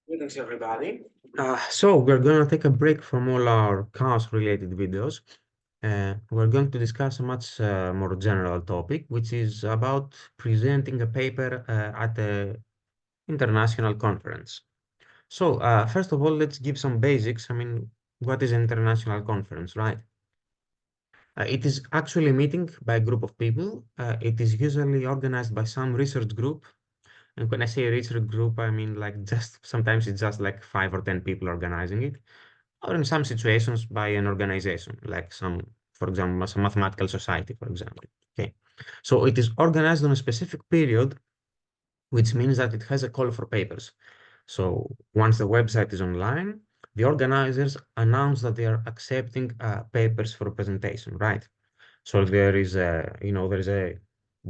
Greetings, everybody. So we're going to take a break from all our chaos-related videos. We're going to discuss a much more general topic, which is about presenting a paper at an international conference. So first of all, let's give some basics. I mean, what is an international conference, right? It is actually a meeting by a group of people. It is usually organized by some research group. And when I say research group, I mean like just sometimes it's just like 5 or 10 people organizing it, or in some situations by an organization, like some, for example, some mathematical society, for example. Okay. So it is organized on a specific period, which means that it has a call for papers. So once the website is online, the organizers announce that they are accepting papers for presentation, right? So there is there is a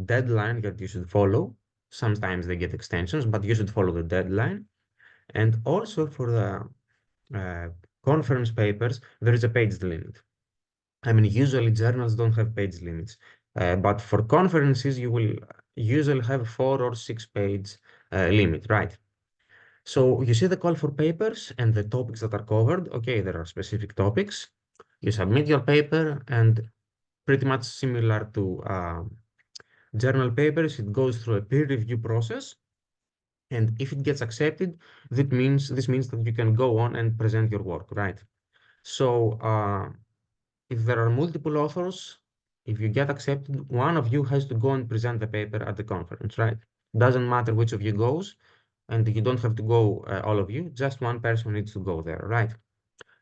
deadline that you should follow. Sometimes they get extensions, but you should follow the deadline. And also for the uh, conference papers, there is a page limit. I mean, usually journals don't have page limits, but for conferences, you will usually have 4 or 6 page limit, right? So you see the call for papers and the topics that are covered. Okay, there are specific topics. You submit your paper, and pretty much similar to journal papers, it goes through a peer review process. And if it gets accepted, this means that you can go on and present your work, right? So if there are multiple authors, if you get accepted, one of you has to go and present the paper at the conference, right? Doesn't matter which of you goes, and you don't have to go all of you, just one person needs to go there, right?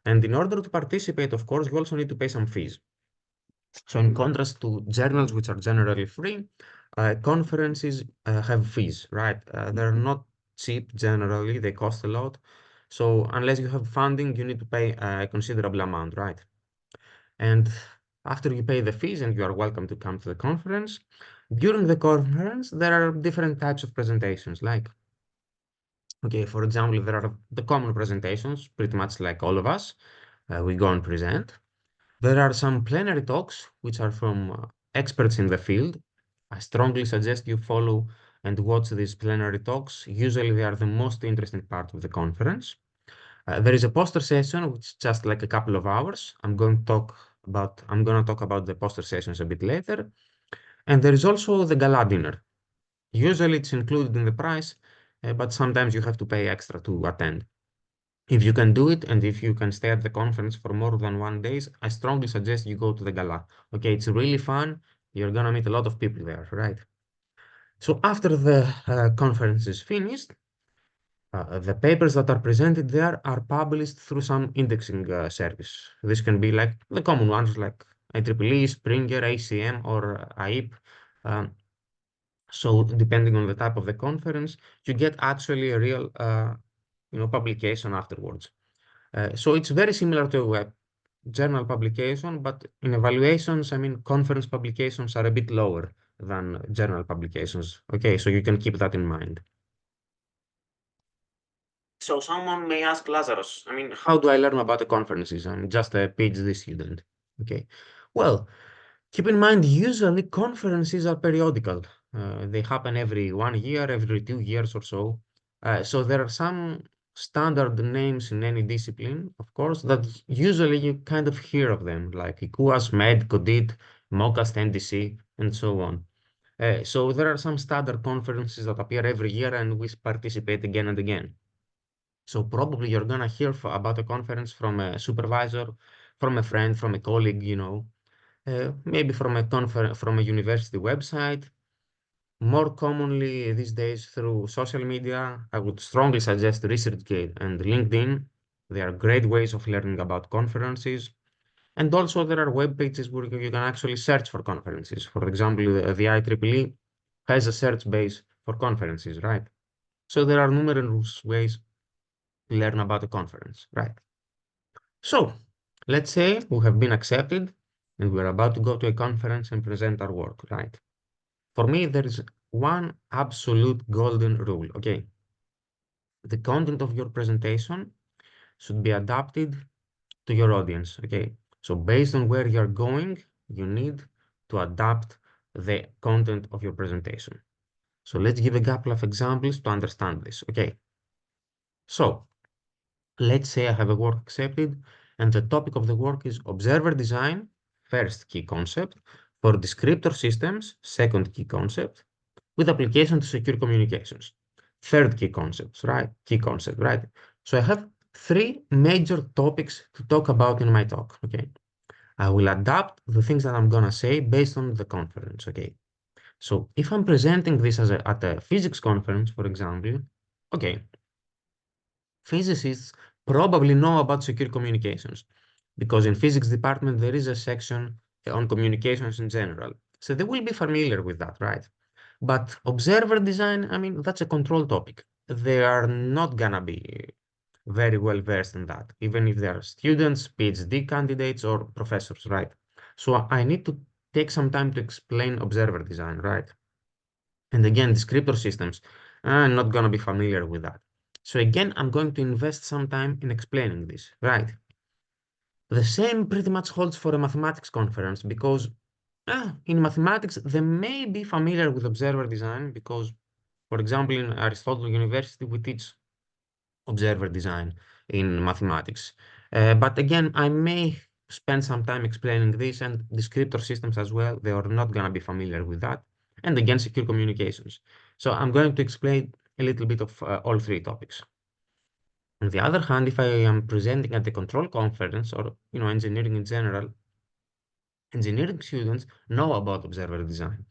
And in order to participate, of course, you also need to pay some fees. So in contrast to journals, which are generally free, conferences have fees, right? They're not cheap generally, they cost a lot. So unless you have funding, you need to pay a considerable amount, right? And after you pay the fees and you are welcome to come to the conference, during the conference, there are different types of presentations. Like, okay, for example, there are the common presentations, pretty much like all of us. We go and present. There are some plenary talks, which are from experts in the field. I strongly suggest you follow and watch these plenary talks. Usually, they are the most interesting part of the conference. There is a poster session, which is just like a couple of hours. I'm going to talk about the poster sessions a bit later. And there is also the gala dinner. Usually, it's included in the price, but sometimes you have to pay extra to attend. If you can do it and if you can stay at the conference for more than 1 day, I strongly suggest you go to the gala. Okay, it's really fun. You're gonna meet a lot of people there, right? So after the conference is finished, the papers that are presented there are published through some indexing service. This can be like the common ones like IEEE, Springer, ACM, or AIP. Um, so depending on the type of the conference, you get actually a real, publication afterwards. So it's very similar to a web journal publication, but in evaluations, I mean, conference publications are a bit lower than journal publications. Okay, so you can keep that in mind. So someone may ask Lazarus, I mean, how do I learn about the conferences? I'm just a PhD student. Okay. Well, keep in mind, usually conferences are periodical. They happen every 1 year, every 2 years or so. So there are some standard names in any discipline, of course, that usually you kind of hear of them, like ICUAS, MED, CODIT, MOCAST, NDC, and so on. So there are some standard conferences that appear every year and we participate again and again. So probably you're gonna hear about a conference from a supervisor, from a friend, from a colleague, maybe from from a university website. More commonly these days through social media, I would strongly suggest ResearchGate and LinkedIn. They are great ways of learning about conferences. And also there are web pages where you can actually search for conferences. For example, the IEEE has a search base for conferences, right? So there are numerous ways to learn about a conference, right? So let's say we have been accepted and we're about to go to a conference and present our work, right? For me, there is one absolute golden rule, okay? The content of your presentation should be adapted to your audience, okay? So based on where you're going, you need to adapt the content of your presentation. So let's give a couple of examples to understand this, okay? So let's say I have a work accepted, and the topic of the work is observer design, first key concept, for descriptor systems, second key concept, with application to secure communications. Third key concepts, right? Key concept, right? So I have three major topics to talk about in my talk, okay? I will adapt the things that I'm gonna say based on the conference, okay? So if I'm presenting this at a physics conference, for example, okay, physicists probably know about secure communications because in physics department there is a section on communications in general. So they will be familiar with that, right? But observer design, I mean, that's a control topic. They are not gonna be very well versed in that, even if they are students, PhD candidates, or professors, right? So I need to take some time to explain observer design, right? And again, descriptor systems, I'm not gonna be familiar with that. So again, I'm going to invest some time in explaining this, right? The same pretty much holds for a mathematics conference because in mathematics, they may be familiar with observer design because, for example, in Aristotle University, we teach observer design in mathematics. But again, I may spend some time explaining this and descriptor systems as well. They are not going to be familiar with that. And again, secure communications. So I'm going to explain a little bit of all three topics. On the other hand, if I am presenting at the control conference or engineering in general, engineering students know about observer design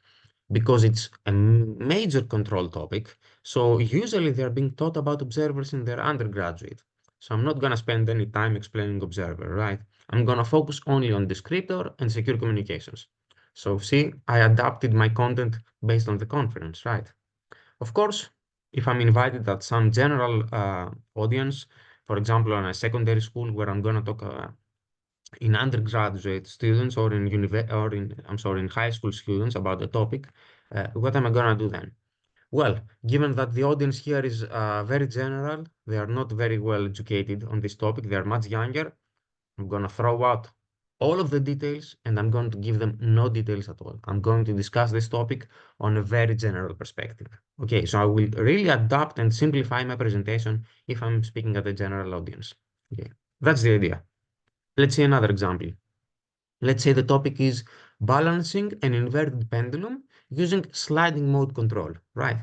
because it's a major control topic. So usually they're being taught about observers in their undergraduate. So I'm not going to spend any time explaining observer, right? I'm going to focus only on descriptor and secure communications. So see, I adapted my content based on the conference, right? Of course, if I'm invited at some general audience, for example, on a secondary school where I'm going to talk in undergraduate students or in high school students about the topic, what am I gonna do then? Well, given that the audience here is very general, they are not very well educated on this topic, they are much younger. I'm gonna throw out all of the details and I'm going to give them no details at all. I'm going to discuss this topic on a very general perspective. Okay, so I will really adapt and simplify my presentation if I'm speaking at a general audience. Okay, that's the idea. Let's see another example. Let's say the topic is balancing an inverted pendulum using sliding mode control, right?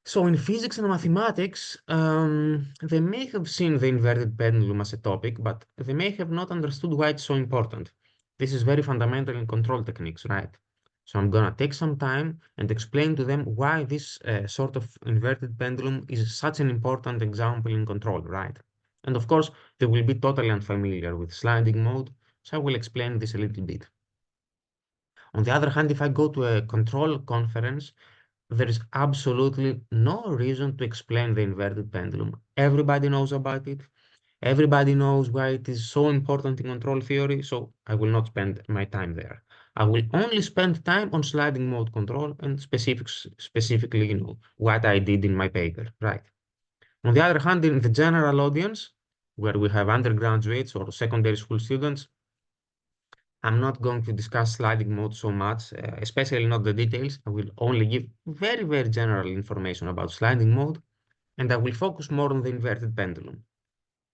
So in physics and mathematics, they may have seen the inverted pendulum as a topic, but they may have not understood why it's so important. This is very fundamental in control techniques, right? So I'm gonna take some time and explain to them why this sort of inverted pendulum is such an important example in control, right? And of course, they will be totally unfamiliar with sliding mode, so I will explain this a little bit. On the other hand, if I go to a control conference, there is absolutely no reason to explain the inverted pendulum. Everybody knows about it. Everybody knows why it is so important in control theory, so I will not spend my time there. I will only spend time on sliding mode control and specifically, what I did in my paper, right? On the other hand, in the general audience, where we have undergraduates or secondary school students, I'm not going to discuss sliding mode so much, especially not the details. I will only give very, very general information about sliding mode, and I will focus more on the inverted pendulum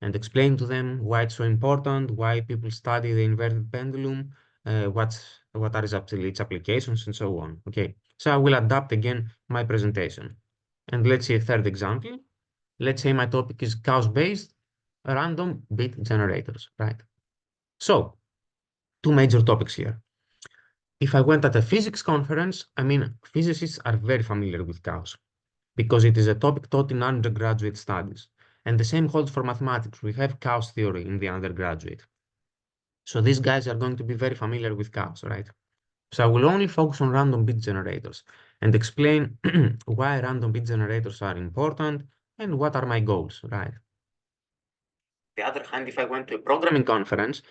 and explain to them why it's so important, why people study the inverted pendulum, what are its applications, and so on. Okay, so I will adapt again my presentation. And let's see a third example. Let's say my topic is chaos-based random bit generators, right? So, two major topics here. If I went at a physics conference, I mean, physicists are very familiar with chaos because it is a topic taught in undergraduate studies. And the same holds for mathematics. We have chaos theory in the undergraduate. So these guys are going to be very familiar with chaos, right? So I will only focus on random bit generators and explain why random bit generators are important and what are my goals, right? The other hand, if I went to a programming conference,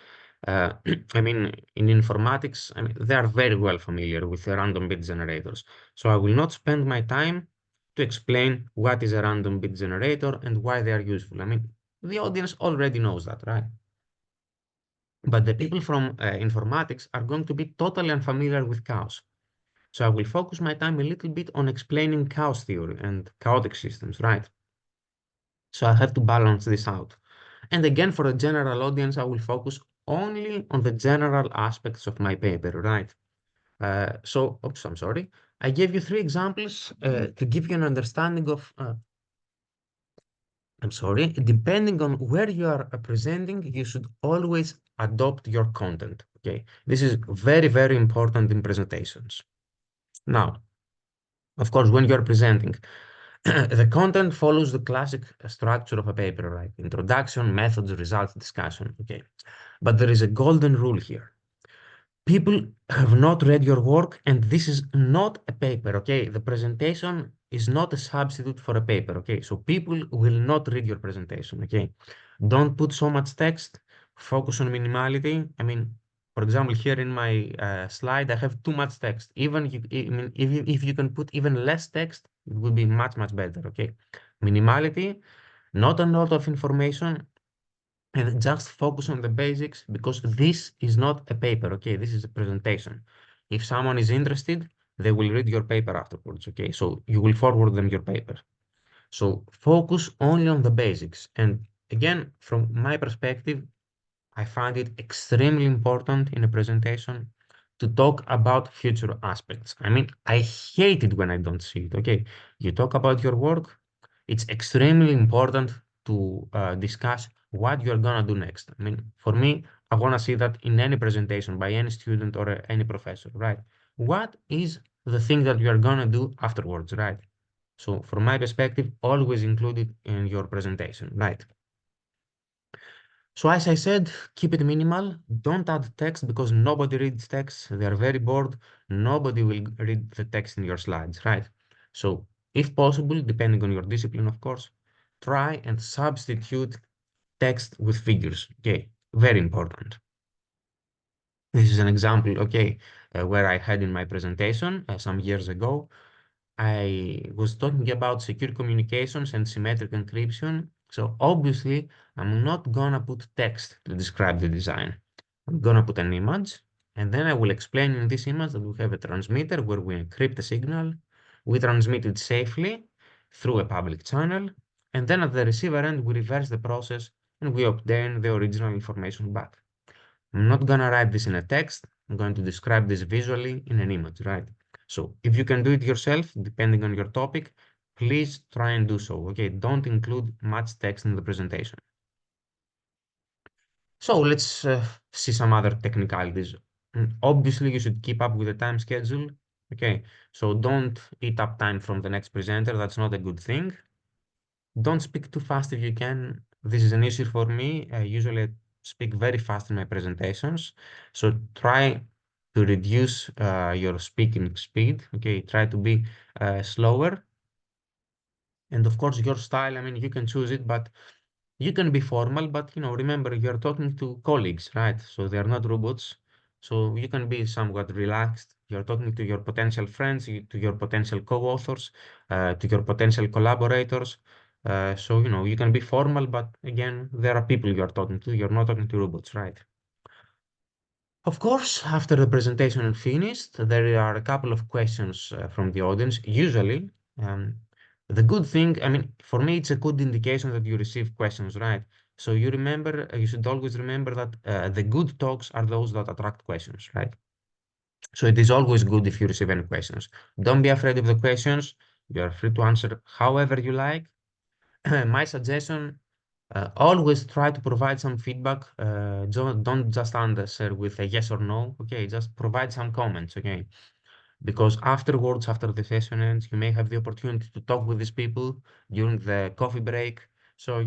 uh, I mean, in informatics, I mean, they are very well familiar with the random bit generators. So I will not spend my time to explain what is a random bit generator and why they are useful. I mean, the audience already knows that, right? But the people from informatics are going to be totally unfamiliar with chaos. So I will focus my time a little bit on explaining chaos theory and chaotic systems, right? So I have to balance this out. And again, for a general audience, I will focus only on the general aspects of my paper, right? Oops, I'm sorry. I gave you three examples to give you an understanding of, I'm sorry, depending on where you are presenting, you should always adopt your content, okay? This is very, very important in presentations. Now, of course, when you're presenting, the content follows the classic structure of a paper, right? Introduction, methods, results, discussion, okay? But there is a golden rule here. People have not read your work, and this is not a paper, okay? The presentation is not a substitute for a paper, okay? So people will not read your presentation, okay? Don't put so much text, focus on minimality. I mean, for example, here in my slide, I have too much text. Even I mean, if you can put even less text, it would be much, much better, okay? Minimality, not a lot of information, and just focus on the basics because this is not a paper, okay? This is a presentation. If someone is interested, they will read your paper afterwards, okay? So you will forward them your paper. So focus only on the basics. And again, from my perspective, I find it extremely important in a presentation to talk about future aspects. I mean, I hate it when I don't see it. Okay, you talk about your work. It's extremely important to discuss what you're gonna do next. I mean, for me, I wanna see that in any presentation by any student or any professor, right? What is the thing that you are gonna do afterwards, right? So, from my perspective, always include it in your presentation, right? So as I said, keep it minimal. Don't add text because nobody reads text. They are very bored. Nobody will read the text in your slides, right? So if possible, depending on your discipline, of course, try and substitute text with figures. Okay, very important. This is an example, okay, where I had in my presentation some years ago. I was talking about secure communications and symmetric encryption. So obviously, I'm not gonna put text to describe the design. I'm gonna put an image, and then I will explain in this image that we have a transmitter where we encrypt a signal, we transmit it safely through a public channel, and then at the receiver end, we reverse the process and we obtain the original information back. I'm not gonna write this in a text. I'm going to describe this visually in an image, right? So if you can do it yourself, depending on your topic, please try and do so. Okay, don't include much text in the presentation. So let's see some other technicalities. Obviously, you should keep up with the time schedule. Okay, so don't eat up time from the next presenter. That's not a good thing. Don't speak too fast if you can. This is an issue for me. I usually speak very fast in my presentations. So try to reduce your speaking speed. Okay, try to be slower. And of course, your style, I mean, you can choose it, but you can be formal, but remember you're talking to colleagues, right? So they're not robots. So you can be somewhat relaxed. You're talking to your potential friends, to your potential co-authors, to your potential collaborators. So you can be formal, but again, there are people you're talking to. You're not talking to robots, right? Of course, after the presentation is finished, there are a couple of questions from the audience. Usually, um, the good thing, I mean, for me, it's a good indication that you receive questions, right? So you should always remember that the good talks are those that attract questions, right? So it is always good if you receive any questions. Don't be afraid of the questions. You are free to answer however you like. My suggestion, always try to provide some feedback. Don't just answer with a yes or no. Okay, just provide some comments. Okay, because afterwards, after the session ends, you may have the opportunity to talk with these people during the coffee break. So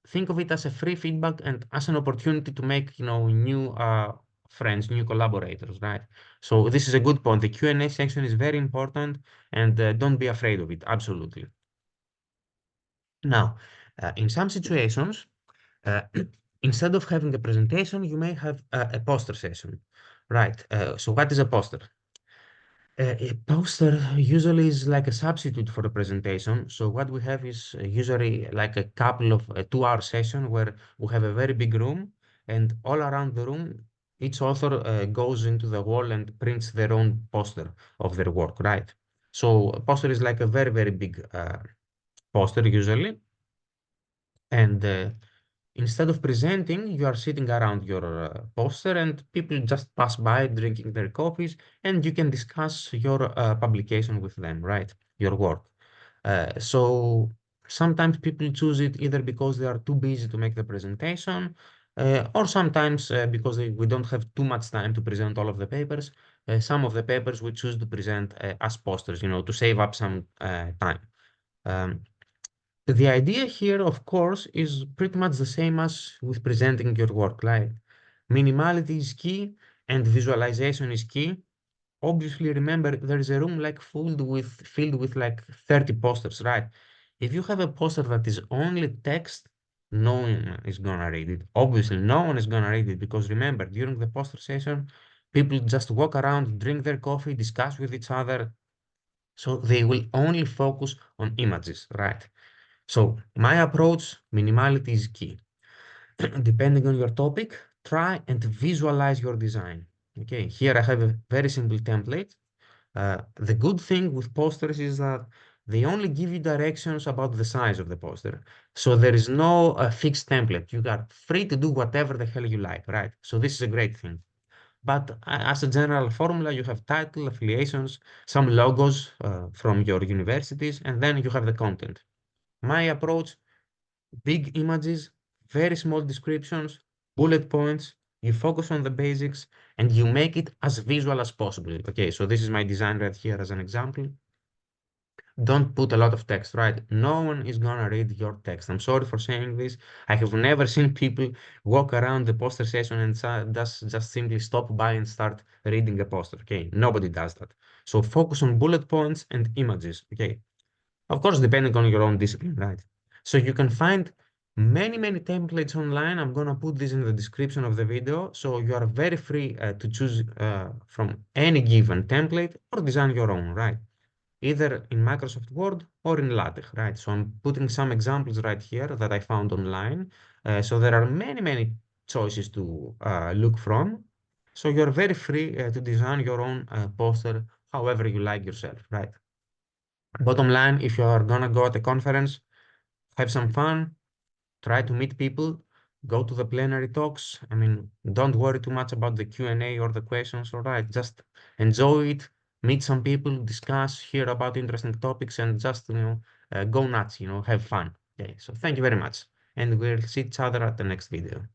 think of it as a free feedback and as an opportunity to make new friends, new collaborators, right? So this is a good point. The Q&A section is very important, and don't be afraid of it. Absolutely. Now, in some situations, uh, instead of having a presentation, you may have a poster session, right? So what is a poster? A poster usually is like a substitute for a presentation. So what we have is usually like a couple of 2-hour session where we have a very big room, and all around the room, each author goes into the wall and prints their own poster of their work, right? So a poster is like a very, very big poster usually. And instead of presenting, you are sitting around your poster and people just pass by drinking their coffees and you can discuss your publication with them, right? Your work. So sometimes people choose it either because they are too busy to make the presentation, or sometimes because we don't have too much time to present all of the papers. Some of the papers we choose to present as posters, to save up some time. Um, the idea here, of course, is pretty much the same as with presenting your work. Like minimality is key and visualization is key. Obviously, remember there is a room like filled with like 30 posters, right? If you have a poster that is only text, no one is gonna read it. Obviously, no one is gonna read it because remember, during the poster session, people just walk around, drink their coffee, discuss with each other. So they will only focus on images, right? So my approach, minimality is key. Depending on your topic, try and visualize your design. Okay, here I have a very simple template. The good thing with posters is that they only give you directions about the size of the poster. So there is no fixed template. You are free to do whatever the hell you like, right? So this is a great thing. But as a general formula, you have title, affiliations, some logos from your universities, and then you have the content. My approach, big images, very small descriptions, bullet points. You focus on the basics and you make it as visual as possible. Okay, so this is my design right here as an example. Don't put a lot of text, right? No one is gonna read your text. I'm sorry for saying this. I have never seen people walk around the poster session and just simply stop by and start reading a poster. Okay, nobody does that. So focus on bullet points and images. Okay, of course, depending on your own discipline, right? So you can find many templates online. I'm gonna put this in the description of the video. So you are very free to choose from any given template or design your own, right? Either in Microsoft Word or in LaTeX, right? So I'm putting some examples right here that I found online. So there are many choices to look from. So you're very free to design your own poster however you like yourself, right? Bottom line, if you are gonna go at a conference, have some fun, try to meet people, go to the plenary talks. I mean, don't worry too much about the Q&A or the questions, all right? Just enjoy it, meet some people, discuss, hear about interesting topics, and just, go nuts, have fun. Okay, so thank you very much. And we'll see each other at the next video.